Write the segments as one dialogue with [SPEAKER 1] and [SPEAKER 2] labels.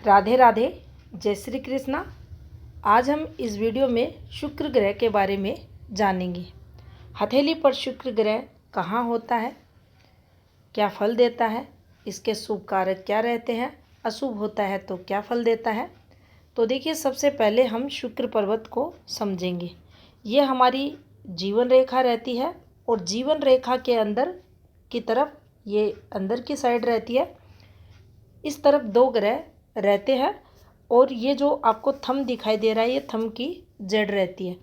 [SPEAKER 1] राधे राधे, जय श्री कृष्णा। आज हम इस वीडियो में शुक्र ग्रह के बारे में जानेंगे। हथेली पर शुक्र ग्रह कहाँ होता है, क्या फल देता है, इसके शुभ कारक क्या रहते हैं, अशुभ होता है तो क्या फल देता है। तो देखिए, सबसे पहले हम शुक्र पर्वत को समझेंगे। ये हमारी जीवन रेखा रहती है और जीवन रेखा के अंदर की तरफ, ये अंदर की साइड रहती है, इस तरफ दो ग्रह रहते हैं और ये जो आपको थंब दिखाई दे रहा है, ये थंब की जड़ रहती है।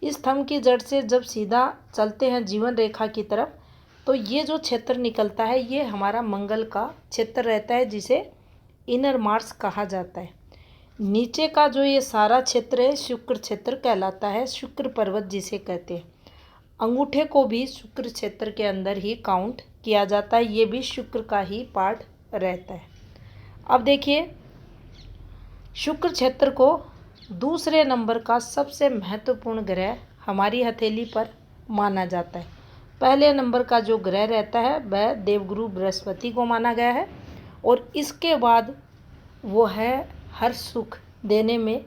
[SPEAKER 1] इस थंब की जड़ से जब सीधा चलते हैं जीवन रेखा की तरफ, तो ये जो क्षेत्र निकलता है ये हमारा मंगल का क्षेत्र रहता है, जिसे इनर मार्स कहा जाता है। नीचे का जो ये सारा क्षेत्र है शुक्र क्षेत्र कहलाता है, शुक्र पर्वत जिसे कहते हैं। अंगूठे को भी शुक्र क्षेत्र के अंदर ही काउंट किया जाता है, ये भी शुक्र का ही पार्ट रहता है। अब देखिए, शुक्र क्षेत्र को दूसरे नंबर का सबसे महत्वपूर्ण ग्रह हमारी हथेली पर माना जाता है। पहले नंबर का जो ग्रह रहता है वह देवगुरु बृहस्पति को माना गया है और इसके बाद वो है हर सुख देने में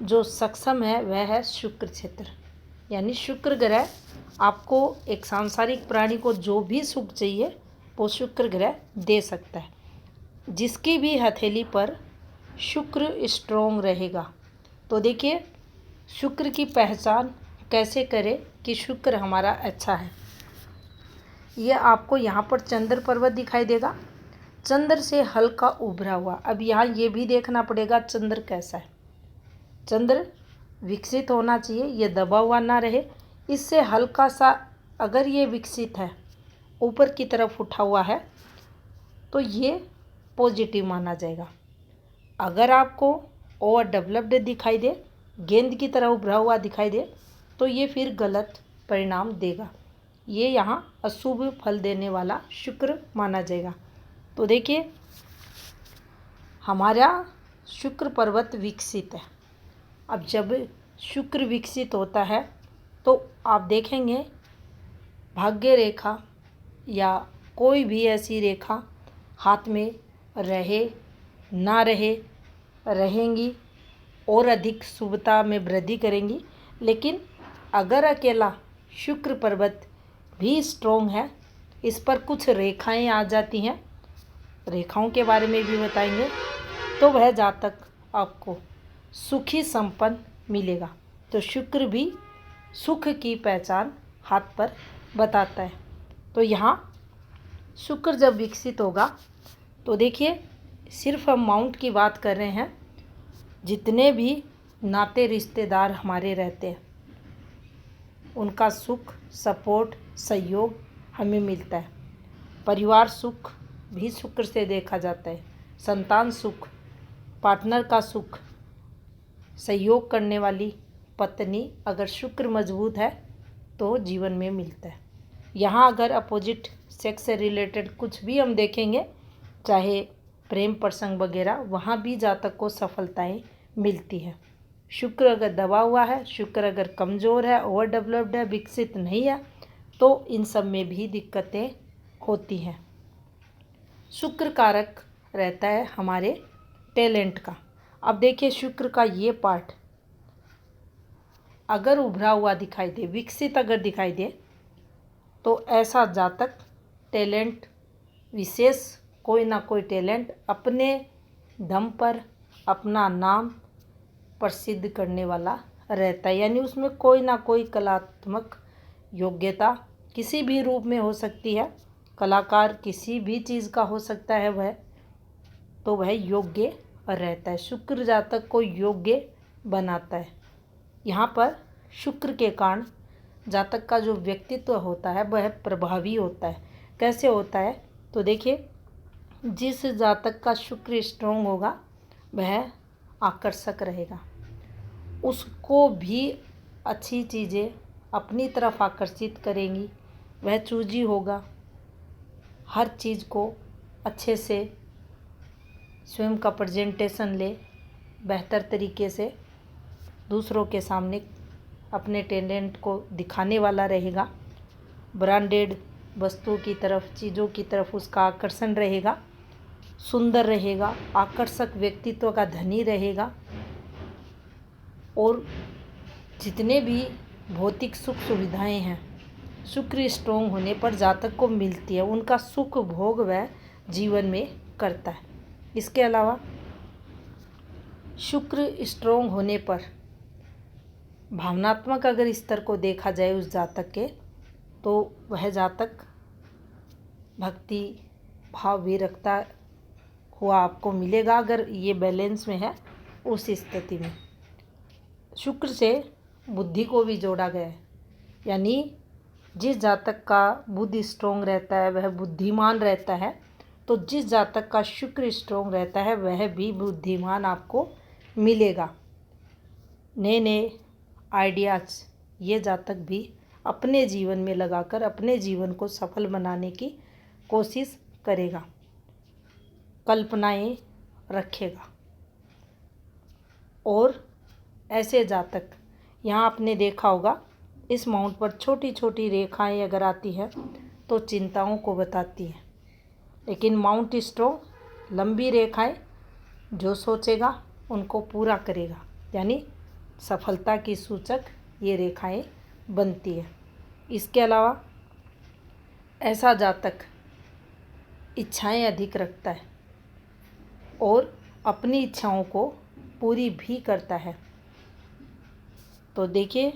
[SPEAKER 1] जो सक्षम है वह है शुक्र क्षेत्र। यानी शुक्र ग्रह आपको, एक सांसारिक प्राणी को जो भी सुख चाहिए वो शुक्र ग्रह दे सकता है। जिसकी भी हथेली पर शुक्र स्ट्रोंग रहेगा, तो देखिए शुक्र की पहचान कैसे करें कि शुक्र हमारा अच्छा है। ये आपको यहाँ पर चंद्र पर्वत दिखाई देगा, चंद्र से हल्का उभरा हुआ। अब यहाँ ये भी देखना पड़ेगा चंद्र कैसा है। चंद्र विकसित होना चाहिए, ये दबा हुआ ना रहे। इससे हल्का सा अगर ये विकसित है, ऊपर की तरफ उठा हुआ है, तो ये पॉजिटिव माना जाएगा। अगर आपको ओवर डेवलप्ड दिखाई दे, गेंद की तरह उभरा हुआ दिखाई दे, तो ये फिर गलत परिणाम देगा। ये यहाँ अशुभ फल देने वाला शुक्र माना जाएगा। तो देखिए, हमारा शुक्र पर्वत विकसित है। अब जब शुक्र विकसित होता है तो आप देखेंगे भाग्य रेखा या कोई भी ऐसी रेखा हाथ में रहे ना रहे, रहेंगी और अधिक शुभता में वृद्धि करेंगी। लेकिन अगर अकेला शुक्र पर्वत भी स्ट्रोंग है, इस पर कुछ रेखाएं आ जाती हैं, रेखाओं के बारे में भी बताएंगे, तो वह जातक आपको सुखी संपन्न मिलेगा। तो शुक्र भी सुख की पहचान हाथ पर बताता है। तो यहाँ शुक्र जब विकसित होगा, तो देखिए, सिर्फ हम माउंट की बात कर रहे हैं, जितने भी नाते रिश्तेदार हमारे रहते हैं उनका सुख, सपोर्ट, सहयोग हमें मिलता है। परिवार सुख भी शुक्र से देखा जाता है। संतान सुख, पार्टनर का सुख, सहयोग करने वाली पत्नी, अगर शुक्र मजबूत है तो जीवन में मिलता है। यहाँ अगर अपोजिट सेक्स से रिलेटेड कुछ भी हम देखेंगे, चाहे प्रेम प्रसंग वगैरह, वहाँ भी जातक को सफलताएं मिलती है। शुक्र अगर दबा हुआ है, शुक्र अगर कमज़ोर है, ओवर डेवलप्ड है, विकसित नहीं है, तो इन सब में भी दिक्कतें होती हैं। शुक्र कारक रहता है हमारे टैलेंट का। अब देखिए, शुक्र का ये पार्ट अगर उभरा हुआ दिखाई दे, विकसित अगर दिखाई दे, तो ऐसा जातक टैलेंट, विशेष कोई ना कोई टैलेंट अपने दम पर अपना नाम प्रसिद्ध करने वाला रहता है। यानी उसमें कोई ना कोई कलात्मक योग्यता किसी भी रूप में हो सकती है। कलाकार किसी भी चीज़ का हो सकता है वह, तो वह योग्य रहता है। शुक्र जातक को योग्य बनाता है। यहाँ पर शुक्र के कारण जातक का जो व्यक्तित्व होता है वह प्रभावी होता है। कैसे होता है, तो देखिए, जिस जातक का शुक्र स्ट्रोंग होगा वह आकर्षक रहेगा, उसको भी अच्छी चीज़ें अपनी तरफ आकर्षित करेंगी। वह चूजी होगा, हर चीज़ को अच्छे से स्वयं का प्रेजेंटेशन ले, बेहतर तरीके से दूसरों के सामने अपने टैलेंट को दिखाने वाला रहेगा। ब्रांडेड वस्तुओं की तरफ, चीज़ों की तरफ उसका आकर्षण रहेगा। सुंदर रहेगा, आकर्षक व्यक्तित्व का धनी रहेगा और जितने भी भौतिक सुख सुविधाएं हैं शुक्र स्ट्रोंग होने पर जातक को मिलती है, उनका सुख भोग वह जीवन में करता है। इसके अलावा शुक्र स्ट्रोंग होने पर भावनात्मक अगर स्तर को देखा जाए उस जातक के, तो वह जातक भक्ति भाव भी रखता हुआ आपको मिलेगा अगर ये बैलेंस में है। उस स्थिति में शुक्र से बुद्धि को भी जोड़ा गया है, यानी जिस जातक का बुद्धि स्ट्रोंग रहता है वह बुद्धिमान रहता है, तो जिस जातक का शुक्र स्ट्रोंग रहता है वह भी बुद्धिमान आपको मिलेगा। नए नए आइडियाज़ ये जातक भी अपने जीवन में लगाकर अपने जीवन को सफल बनाने की कोशिश करेगा, कल्पनाएं रखेगा। और ऐसे जातक, यहाँ आपने देखा होगा इस माउंट पर छोटी छोटी रेखाएं अगर आती है तो चिंताओं को बताती है, लेकिन माउंट स्ट्रोंग लंबी रेखाएं जो सोचेगा उनको पूरा करेगा, यानी सफलता की सूचक ये रेखाएं बनती है। इसके अलावा ऐसा जातक इच्छाएं अधिक रखता है और अपनी इच्छाओं को पूरी भी करता है। तो देखिए,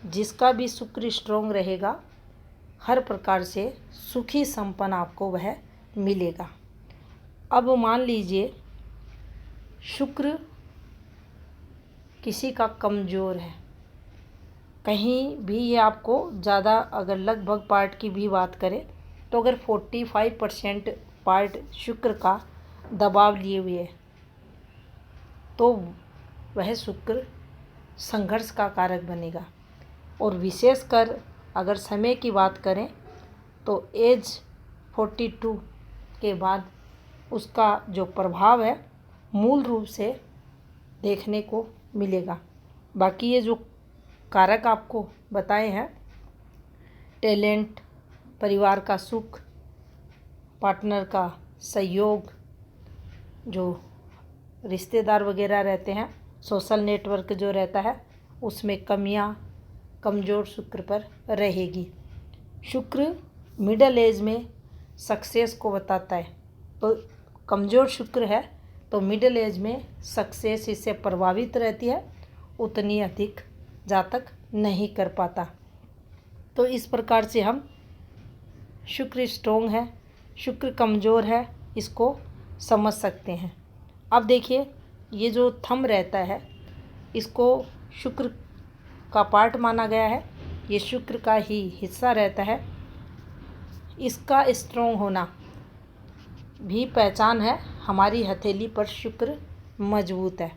[SPEAKER 1] जिसका भी शुक्र स्ट्रोंग रहेगा हर प्रकार से सुखी संपन्न आपको वह मिलेगा। अब मान लीजिए शुक्र किसी का कमज़ोर है, कहीं भी ये आपको ज़्यादा, अगर लगभग पार्ट की भी बात करें तो अगर 45% पार्ट शुक्र का दबाव लिए हुए है तो वह शुक्र संघर्ष का कारक बनेगा। और विशेषकर अगर समय की बात करें तो एज 42 के बाद उसका जो प्रभाव है मूल रूप से देखने को मिलेगा। बाकी ये जो कारक आपको बताए हैं, टैलेंट, परिवार का सुख, पार्टनर का सहयोग, जो रिश्तेदार वगैरह रहते हैं, सोशल नेटवर्क जो रहता है उसमें कमियां कमज़ोर शुक्र पर रहेगी। शुक्र मिडल एज में सक्सेस को बताता है, तो कमज़ोर शुक्र है तो मिडिल एज में सक्सेस इससे प्रभावित रहती है, उतनी अधिक जातक नहीं कर पाता। तो इस प्रकार से हम शुक्र स्ट्रोंग है, शुक्र कमज़ोर है, इसको समझ सकते हैं। अब देखिए, ये जो थंब रहता है इसको शुक्र का पार्ट माना गया है, ये शुक्र का ही हिस्सा रहता है। इसका स्ट्रोंग होना भी पहचान है, हमारी हथेली पर शुक्र मजबूत है।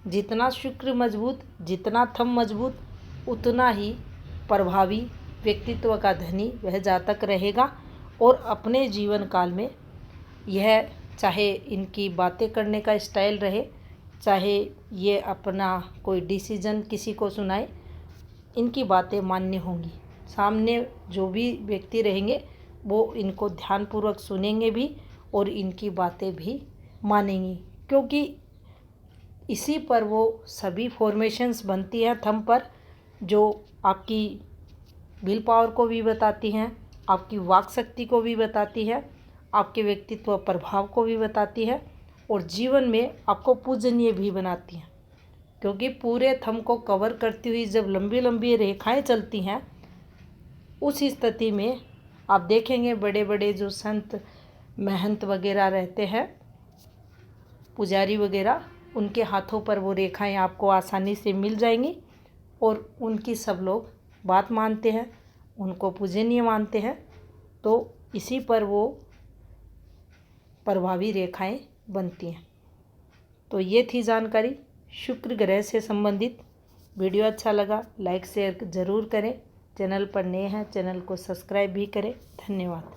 [SPEAKER 1] जितना शुक्र मजबूत, जितना थंब मजबूत, उतना ही प्रभावी व्यक्तित्व का धनी वह जातक रहेगा। और अपने जीवन काल में यह, चाहे इनकी बातें करने का स्टाइल रहे, चाहे ये अपना कोई डिसीजन किसी को सुनाए, इनकी बातें मान्य होंगी। सामने जो भी व्यक्ति रहेंगे वो इनको ध्यानपूर्वक सुनेंगे भी और इनकी बातें भी मानेंगी, क्योंकि इसी पर वो सभी फॉर्मेशंस बनती हैं थंब पर, जो आपकी विल पावर को भी बताती हैं, आपकी वाक शक्ति को भी बताती है, आपके व्यक्तित्व प्रभाव को भी बताती है और जीवन में आपको पूजनीय भी बनाती हैं। क्योंकि पूरे थंब को कवर करती हुई जब लंबी लंबी रेखाएं चलती हैं, उस स्थिति में आप देखेंगे बड़े बड़े जो संत महंत वगैरह रहते हैं, पुजारी वगैरह, उनके हाथों पर वो रेखाएं आपको आसानी से मिल जाएंगी और उनकी सब लोग बात मानते हैं, उनको पूजनीय मानते हैं। तो इसी पर वो प्रभावी रेखाएं बनती हैं। तो ये थी जानकारी शुक्र ग्रह से संबंधित। वीडियो अच्छा लगा लाइक शेयर ज़रूर करें। चैनल पर नए हैं चैनल को सब्सक्राइब भी करें। धन्यवाद।